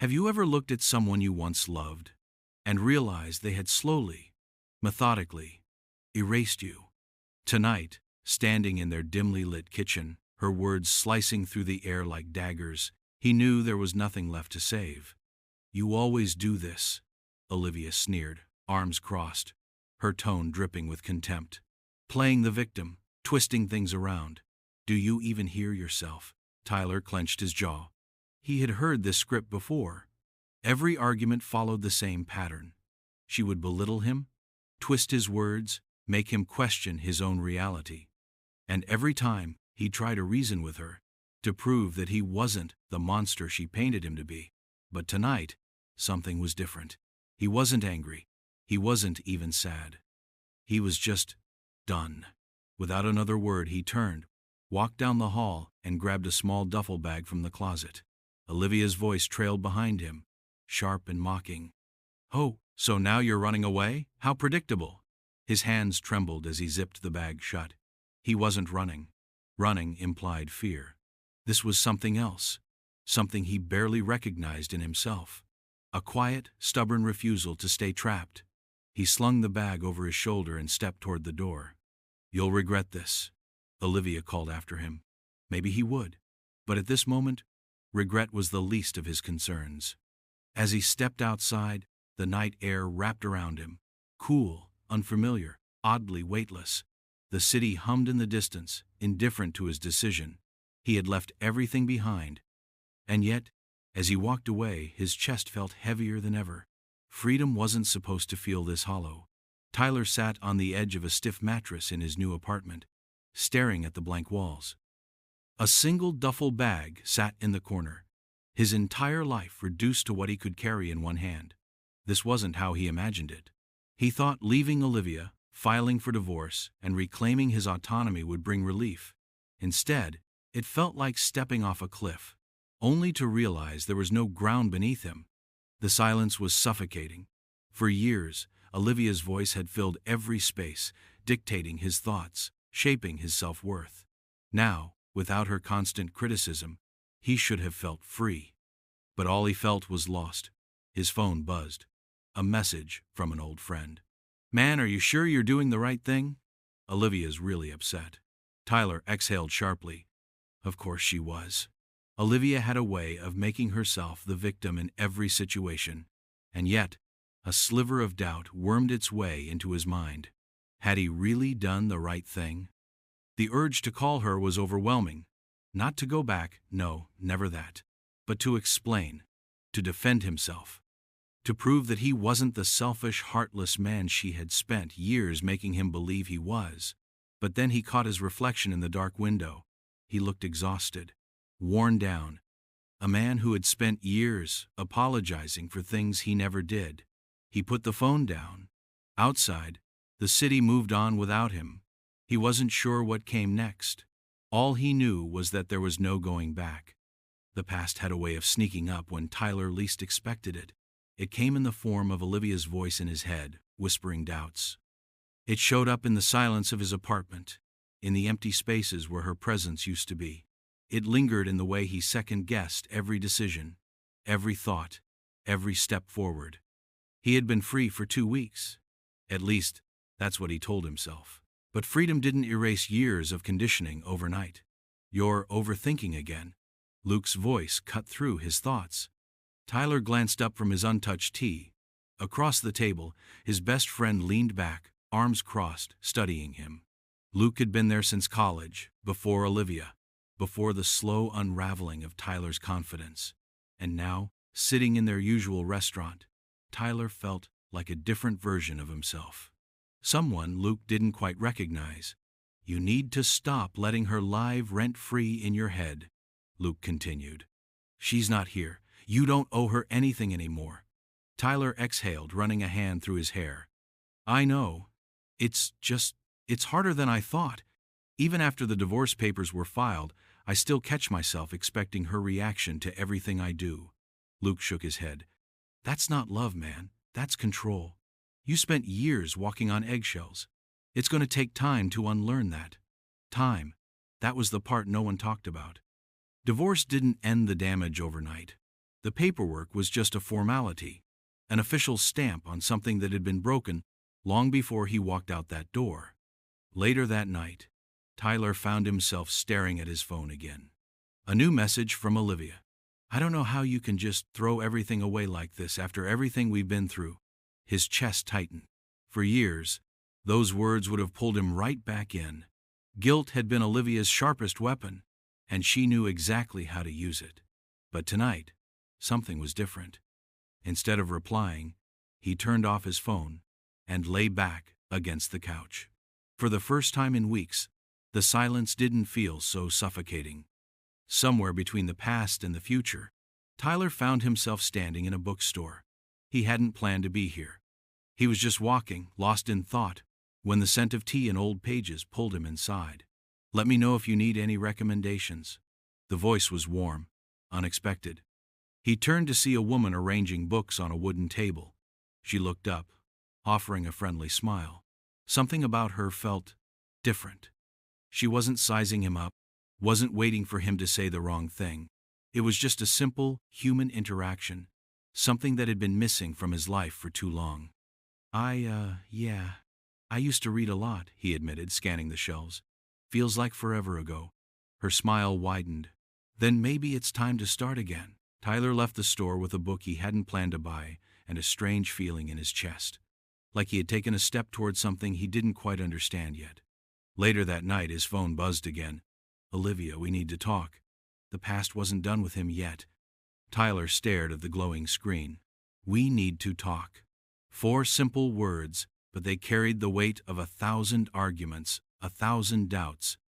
Have you ever looked at someone you once loved and realized they had slowly, methodically, erased you? Tonight, standing in their dimly lit kitchen, her words slicing through the air like daggers, he knew there was nothing left to save. "You always do this," Olivia sneered, arms crossed, her tone dripping with contempt. "Playing the victim, twisting things around. Do you even hear yourself?" Tyler clenched his jaw. He had heard this script before. Every argument followed the same pattern. She would belittle him, twist his words, make him question his own reality. And every time he'd try to reason with her, to prove that he wasn't the monster she painted him to be. But tonight, something was different. He wasn't angry. He wasn't even sad. He was just done. Without another word, he turned, walked down the hall, and grabbed a small duffel bag from the closet. Olivia's voice trailed behind him, sharp and mocking. "Oh, so now you're running away? How predictable." His hands trembled as he zipped the bag shut. He wasn't running. Running implied fear. This was something else, something he barely recognized in himself. A quiet, stubborn refusal to stay trapped. He slung the bag over his shoulder and stepped toward the door. "You'll regret this," Olivia called after him. Maybe he would, but at this moment, regret was the least of his concerns. As he stepped outside, the night air wrapped around him, cool, unfamiliar, oddly weightless. The city hummed in the distance, indifferent to his decision. He had left everything behind. And yet, as he walked away, his chest felt heavier than ever. Freedom wasn't supposed to feel this hollow. Tyler sat on the edge of a stiff mattress in his new apartment, staring at the blank walls. A single duffel bag sat in the corner, his entire life reduced to what he could carry in one hand. This wasn't how he imagined it. He thought leaving Olivia, filing for divorce, and reclaiming his autonomy would bring relief. Instead, it felt like stepping off a cliff, only to realize there was no ground beneath him. The silence was suffocating. For years, Olivia's voice had filled every space, dictating his thoughts, shaping his self-worth. Now, without her constant criticism, he should have felt free. But all he felt was lost. His phone buzzed. A message from an old friend. "Man, are you sure you're doing the right thing?" Olivia's really upset. Tyler exhaled sharply. Of course she was. Olivia had a way of making herself the victim in every situation, and yet, a sliver of doubt wormed its way into his mind. Had he really done the right thing? The urge to call her was overwhelming. Not to go back, no, never that. But to explain, to defend himself, to prove that he wasn't the selfish, heartless man she had spent years making him believe he was. But then he caught his reflection in the dark window. He looked exhausted, worn down, a man who had spent years apologizing for things he never did. He put the phone down. Outside, the city moved on without him. He wasn't sure what came next. All he knew was that there was no going back. The past had a way of sneaking up when Tyler least expected it. It came in the form of Olivia's voice in his head, whispering doubts. It showed up in the silence of his apartment, in the empty spaces where her presence used to be. It lingered in the way he second-guessed every decision, every thought, every step forward. He had been free for 2 weeks. At least, that's what he told himself. But freedom didn't erase years of conditioning overnight. "You're overthinking again." Luke's voice cut through his thoughts. Tyler glanced up from his untouched tea. Across the table, his best friend leaned back, arms crossed, studying him. Luke had been there since college, before Olivia, before the slow unraveling of Tyler's confidence. And now, sitting in their usual restaurant, Tyler felt like a different version of himself. Someone Luke didn't quite recognize. "You need to stop letting her live rent-free in your head," Luke continued. "She's not here. You don't owe her anything anymore." Tyler exhaled, running a hand through his hair. "I know. It's harder than I thought. Even after the divorce papers were filed, I still catch myself expecting her reaction to everything I do." Luke shook his head. "That's not love, man. That's control. You spent years walking on eggshells. It's going to take time to unlearn that. Time. That was the part no one talked about. Divorce didn't end the damage overnight. The paperwork was just a formality, an official stamp on something that had been broken long before he walked out that door. Later that night, Tyler found himself staring at his phone again. A new message from Olivia. "I don't know how you can just throw everything away like this after everything we've been through." His chest tightened. For years, those words would have pulled him right back in. Guilt had been Olivia's sharpest weapon, and she knew exactly how to use it. But tonight, something was different. Instead of replying, he turned off his phone and lay back against the couch. For the first time in weeks, the silence didn't feel so suffocating. Somewhere between the past and the future, Tyler found himself standing in a bookstore. He hadn't planned to be here. He was just walking, lost in thought, when the scent of tea and old pages pulled him inside. "Let me know if you need any recommendations." The voice was warm, unexpected. He turned to see a woman arranging books on a wooden table. She looked up, offering a friendly smile. Something about her felt different. She wasn't sizing him up, wasn't waiting for him to say the wrong thing. It was just a simple, human interaction, something that had been missing from his life for too long. Yeah, I used to read a lot," he admitted, scanning the shelves. "Feels like forever ago." Her smile widened. "Then maybe it's time to start again." Tyler left the store with a book he hadn't planned to buy and a strange feeling in his chest, like he had taken a step toward something he didn't quite understand yet. Later that night, his phone buzzed again. "Olivia, we need to talk." The past wasn't done with him yet. Tyler stared at the glowing screen. "We need to talk." 4 simple words, but they carried the weight of 1,000 arguments, 1,000 doubts.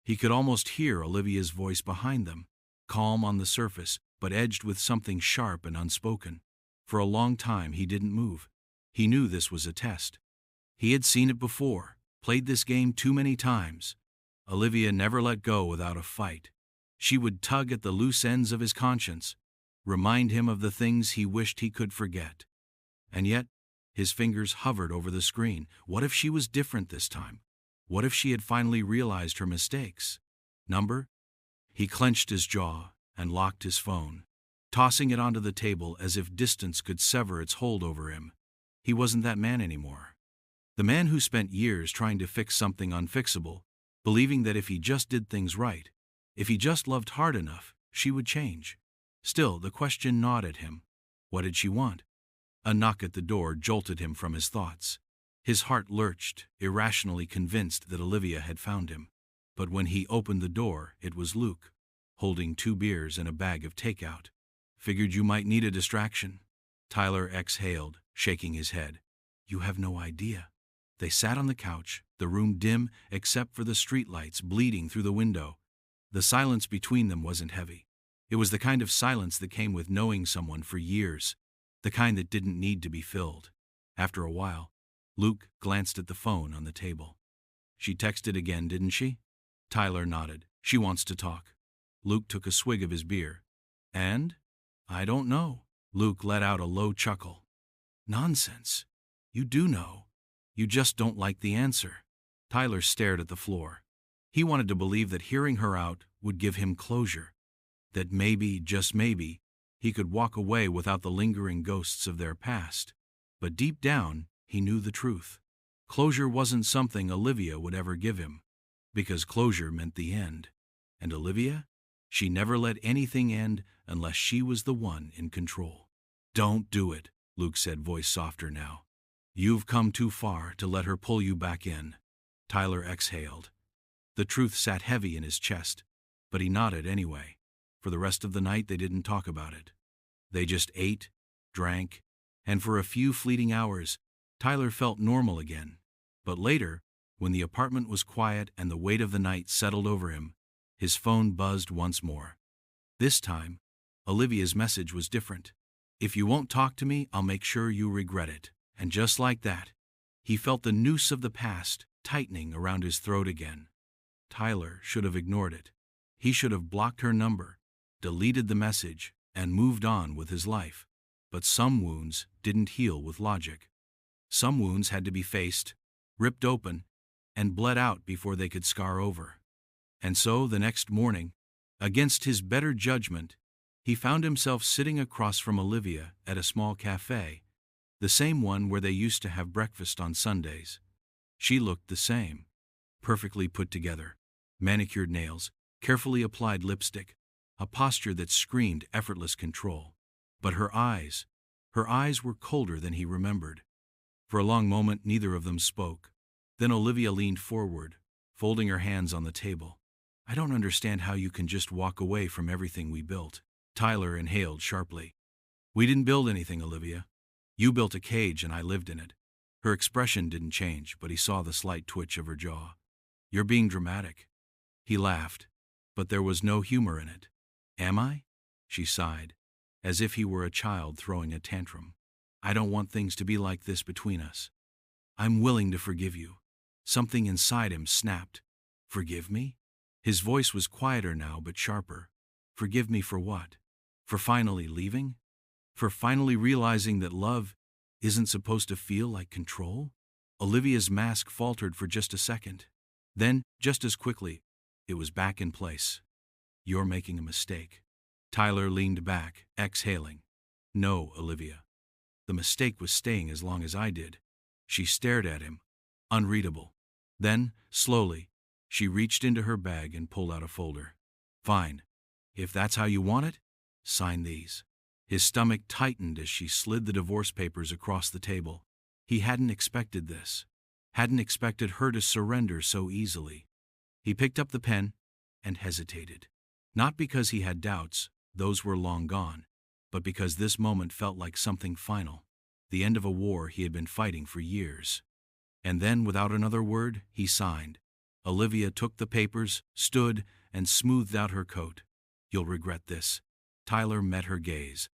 He could almost hear Olivia's voice behind them, calm on the surface, but edged with something sharp and unspoken. For a long time he didn't move. He knew this was a test. He had seen it before, played this game too many times. Olivia never let go without a fight. She would tug at the loose ends of his conscience, remind him of the things he wished he could forget. And yet, his fingers hovered over the screen. What if she was different this time? What if she had finally realized her mistakes? Number? He clenched his jaw and locked his phone, tossing it onto the table as if distance could sever its hold over him. He wasn't that man anymore. The man who spent years trying to fix something unfixable, believing that if he just did things right, if he just loved hard enough, she would change. Still, the question gnawed at him. What did she want? A knock at the door jolted him from his thoughts. His heart lurched, irrationally convinced that Olivia had found him. But when he opened the door, it was Luke, holding 2 beers and a bag of takeout. "Figured you might need a distraction." Tyler exhaled, shaking his head. "You have no idea." They sat on the couch, the room dim except for the streetlights bleeding through the window. The silence between them wasn't heavy. It was the kind of silence that came with knowing someone for years, the kind that didn't need to be filled. After a while, Luke glanced at the phone on the table. "She texted again, didn't she?" Tyler nodded. "She wants to talk." Luke took a swig of his beer. "And?" "I don't know." Luke let out a low chuckle. "Nonsense. You do know. You just don't like the answer." Tyler stared at the floor. He wanted to believe that hearing her out would give him closure, that maybe, just maybe, he could walk away without the lingering ghosts of their past. But deep down, he knew the truth. Closure wasn't something Olivia would ever give him, because closure meant the end. And Olivia? She never let anything end unless she was the one in control. "Don't do it," Luke said, voice softer now. "You've come too far to let her pull you back in." Tyler exhaled. The truth sat heavy in his chest, but he nodded anyway. For the rest of the night they didn't talk about it. They just ate, drank, and for a few fleeting hours, Tyler felt normal again. But later, when the apartment was quiet and the weight of the night settled over him, his phone buzzed once more. This time, Olivia's message was different. "If you won't talk to me, I'll make sure you regret it." And just like that, he felt the noose of the past tightening around his throat again. Tyler should have ignored it. He should have blocked her number, deleted the message, and moved on with his life. But some wounds didn't heal with logic. Some wounds had to be faced, ripped open, and bled out before they could scar over. And so the next morning, against his better judgment, He found himself sitting across from Olivia at a small cafe, the same one where they used to have breakfast on Sundays. She looked the same, perfectly put together, manicured nails, carefully applied lipstick, a posture that screamed effortless control. But her eyes were colder than he remembered. For a long moment, neither of them spoke. Then Olivia leaned forward, folding her hands on the table. "I don't understand how you can just walk away from everything we built." Tyler inhaled sharply. "We didn't build anything, Olivia. You built a cage and I lived in it." Her expression didn't change, but he saw the slight twitch of her jaw. "You're being dramatic." He laughed, but there was no humor in it. "Am I?" She sighed, as if he were a child throwing a tantrum. "I don't want things to be like this between us. I'm willing to forgive you." Something inside him snapped. "Forgive me?" His voice was quieter now, but sharper. "Forgive me for what? For finally leaving? For finally realizing that love isn't supposed to feel like control?" Olivia's mask faltered for just a second. Then, just as quickly, it was back in place. "You're making a mistake." Tyler leaned back, exhaling. "No, Olivia. The mistake was staying as long as I did." She stared at him, unreadable. Then, slowly, she reached into her bag and pulled out a folder. "Fine. If that's how you want it, sign these." His stomach tightened as she slid the divorce papers across the table. He hadn't expected this. Hadn't expected her to surrender so easily. He picked up the pen and hesitated. Not because he had doubts, those were long gone, but because this moment felt like something final, the end of a war he had been fighting for years. And then, without another word, he signed. Olivia took the papers, stood, and smoothed out her coat. "You'll regret this." Tyler met her gaze.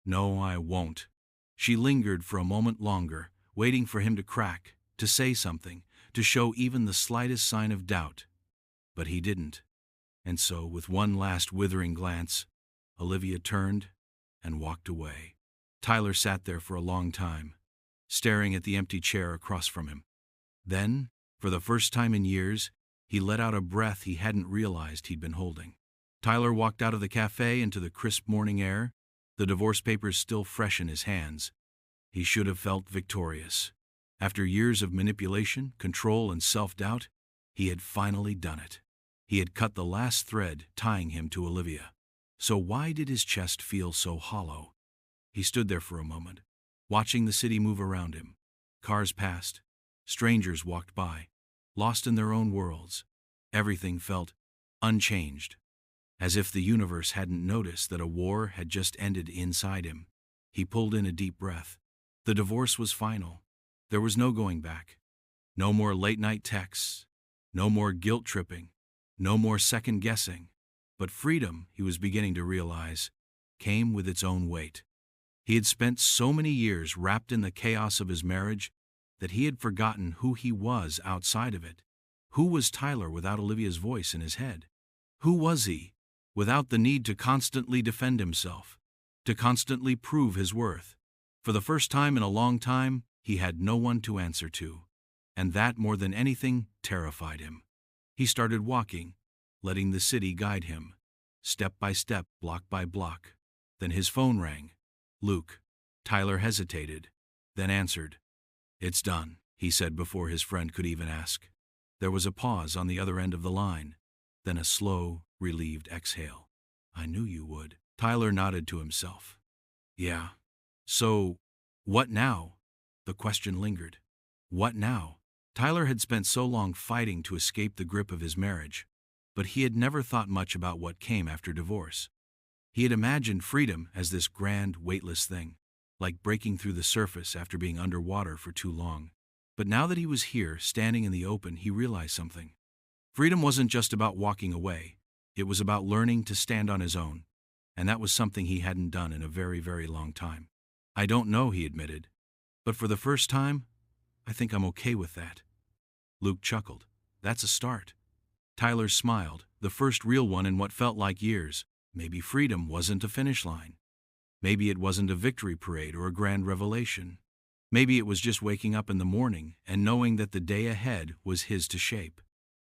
"No, I won't." She lingered for a moment longer, waiting for him to crack, to say something, to show even the slightest sign of doubt. But he didn't. And so, with one last withering glance, Olivia turned and walked away. Tyler sat there for a long time, staring at the empty chair across from him. Then, for the first time in years, he let out a breath he hadn't realized he'd been holding. Tyler walked out of the cafe into the crisp morning air, the divorce papers still fresh in his hands. He should have felt victorious. After years of manipulation, control, and self-doubt, he had finally done it. He had cut the last thread tying him to Olivia. So why did his chest feel so hollow? He stood there for a moment, watching the city move around him. Cars passed. Strangers walked by, lost in their own worlds. Everything felt unchanged, as if the universe hadn't noticed that a war had just ended inside him. He pulled in a deep breath. The divorce was final. There was no going back. No more late-night texts. No more guilt-tripping. No more second-guessing. But freedom, he was beginning to realize, came with its own weight. He had spent so many years wrapped in the chaos of his marriage that he had forgotten who he was outside of it. Who was Tyler without Olivia's voice in his head? Who was he without the need to constantly defend himself, to constantly prove his worth? For the first time in a long time, he had no one to answer to, and that, more than anything, terrified him. He started walking, letting the city guide him, step by step, block by block. Then his phone rang. "Luke." Tyler hesitated, then answered. "It's done," he said before his friend could even ask. There was a pause on the other end of the line, then a slow, relieved exhale. "I knew you would." Tyler nodded to himself. "Yeah. So, what now?" The question lingered. What now? Tyler had spent so long fighting to escape the grip of his marriage, but he had never thought much about what came after divorce. He had imagined freedom as this grand, weightless thing, like breaking through the surface after being underwater for too long. But now that he was here, standing in the open, he realized something. Freedom wasn't just about walking away. It was about learning to stand on his own, and that was something he hadn't done in a very, very long time. "I don't know," he admitted, "but for the first time, I think I'm okay with that." Luke chuckled. "That's a start." Tyler smiled, the first real one in what felt like years. Maybe freedom wasn't a finish line. Maybe it wasn't a victory parade or a grand revelation. Maybe it was just waking up in the morning and knowing that the day ahead was his to shape.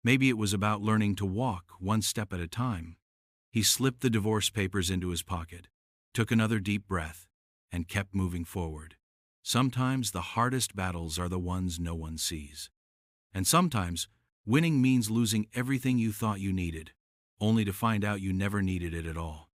Maybe it was about learning to walk one step at a time. He slipped the divorce papers into his pocket, took another deep breath, and kept moving forward. Sometimes the hardest battles are the ones no one sees. And sometimes, winning means losing everything you thought you needed, only to find out you never needed it at all.